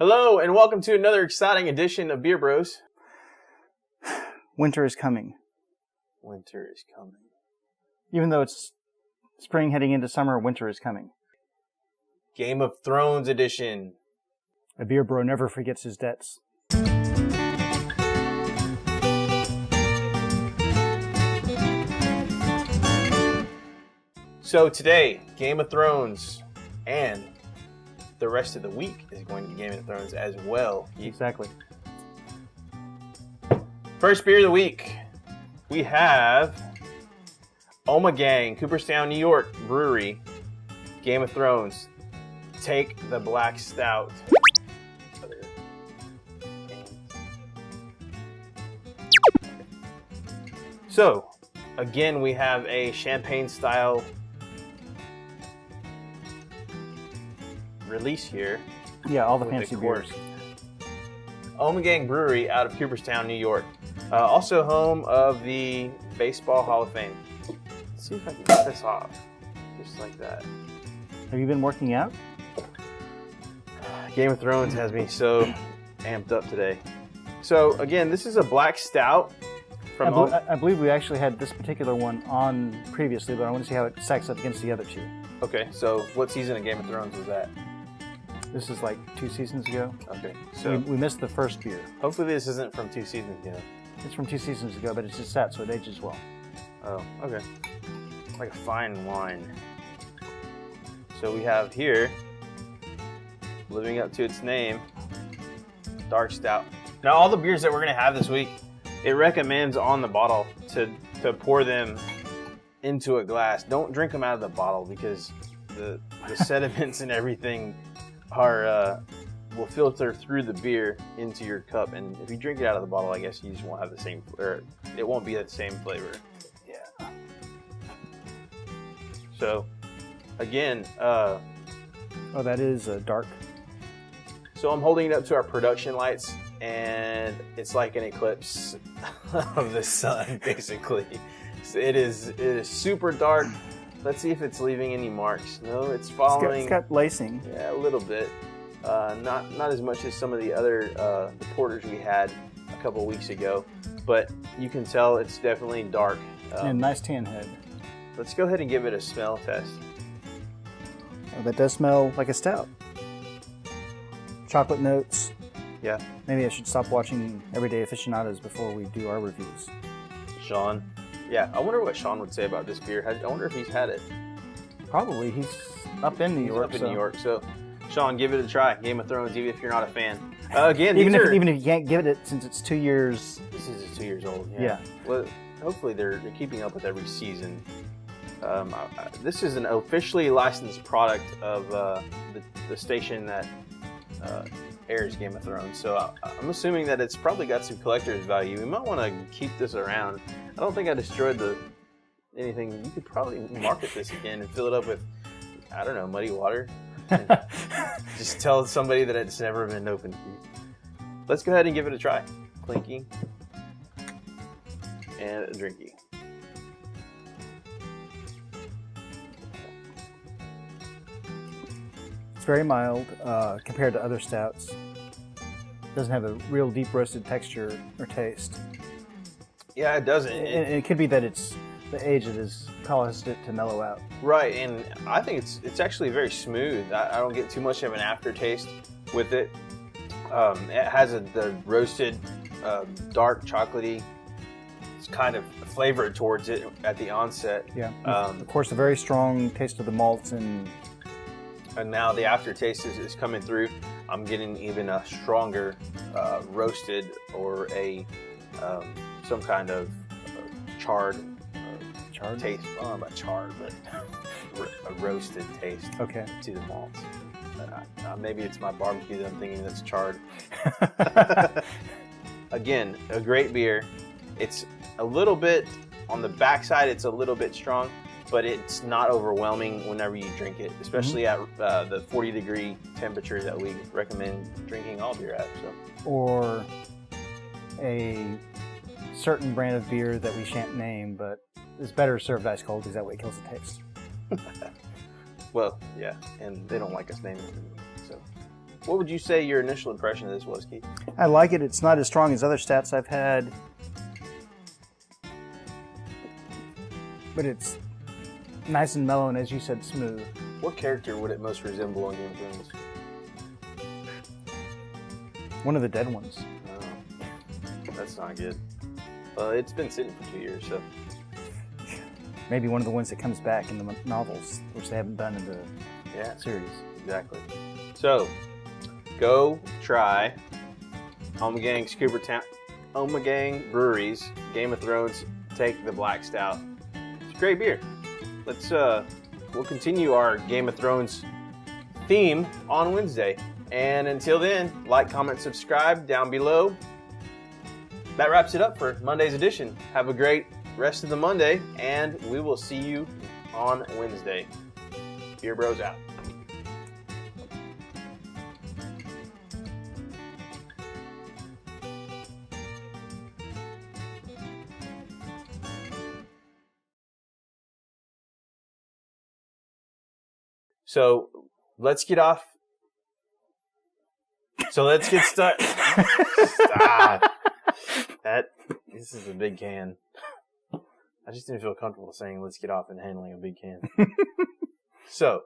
Hello, and welcome to another exciting edition of Beer Bros. Winter is coming. Winter is coming. Even though it's spring heading into summer, winter is coming. Game of Thrones edition. A beer bro never forgets his debts. So today, Game of Thrones, and the rest of the week is going to be Game of Thrones as well. Exactly. First beer of the week, we have Ommegang, Cooperstown, New York Brewery, Game of Thrones, Take the Black Stout. So, again, we have a champagne-style release here. Yeah, all the fancy beers. Ommegang Brewery out of Cooperstown, New York. Also home of the Baseball Hall of Fame. Let's see if I can get this off. Just like that. Have you been working out? Game of Thrones has me so amped up today. So, again, this is a black stout. I believe we actually had this particular one on previously, but I want to see how it stacks up against the other two. Okay, so what season of Game of Thrones was that? This is like 2 seasons ago. Okay, so we missed the first beer. Hopefully this isn't from 2 seasons ago. It's from 2 seasons ago, but it's just sat, so it ages well. Oh, okay. Like a fine wine. So we have here, living up to its name, dark stout. Now all the beers that we're going to have this week, it recommends on the bottle to pour them into a glass. Don't drink them out of the bottle because the sediments and everything will filter through the beer into your cup, and if you drink it out of the bottle, I guess you just won't have the same, or it won't be the same flavor. Yeah. So, again, that is dark. So I'm holding it up to our production lights, and it's like an eclipse of the sun, basically. So it is super dark. Let's see if it's leaving any marks. No, it's following. It's got lacing. Yeah, a little bit. Not as much as some of the other the porters we had a couple weeks ago, but you can tell it's definitely dark. And nice tan head. Let's go ahead and give it a smell test. Oh, that does smell like a stout. Chocolate notes. Yeah. Maybe I should stop watching Everyday Aficionados before we do our reviews. Sean. Yeah, I wonder what Sean would say about this beer. I wonder if he's had it. Probably. He's up in New York. New York, so Sean, give it a try. Game of Thrones, even if you're not a fan. Again, even if you can't give it since it's 2 years. This is 2 years old. Yeah. Well, hopefully they're keeping up with every season. This is an officially licensed product of the station that airs Game of Thrones. So I'm assuming that it's probably got some collector's value. We might want to keep this around. I don't think I destroyed anything. You could probably market this again and fill it up with, I don't know, muddy water. Just tell somebody that it's never been opened. Let's go ahead and give it a try. Clinky. And a drinky. It's very mild compared to other stouts. Doesn't have a real deep roasted texture or taste. Yeah, it doesn't. It could be that it's the age that has caused it to mellow out. Right, and I think it's actually very smooth. I don't get too much of an aftertaste with it. It has the roasted, dark chocolatey kind of flavor towards it at the onset. Yeah. Of course, a very strong taste of the malts and now the aftertaste is coming through. I'm getting even a stronger roasted or a some kind of charred taste. I don't know about charred, but a roasted taste. Okay. To the malts. Maybe it's my barbecue that I'm thinking that's charred. Again, a great beer. It's a little bit on the backside. It's a little bit strong, but it's not overwhelming whenever you drink it, especially at the 40-degree temperature that we recommend drinking all beer at. So. Or a certain brand of beer that we shan't name, but it's better served ice cold because that way it kills the taste. Well, yeah, and they don't like us naming it, so. what would you say your initial impression of this was, Keith? I like it. It's not as strong as other stouts I've had, but it's nice and mellow and, as you said, smooth. What character would it most resemble on Game of Thrones? One of the dead ones. Oh, that's not good. It's been sitting for 2 years, so. Maybe one of the ones that comes back in the novels, which they haven't done in the series. Exactly. So, go try Ommegang Brewery's Game of Thrones Take the Black Stout. It's a great beer. We'll continue our Game of Thrones theme on Wednesday. And until then, like, comment, subscribe down below. That wraps it up for Monday's edition. Have a great rest of the Monday, and we will see you on Wednesday. Beer Bros out. So let's get started. Stop. This is a big can. I just didn't feel comfortable saying let's get off and handling a big can. So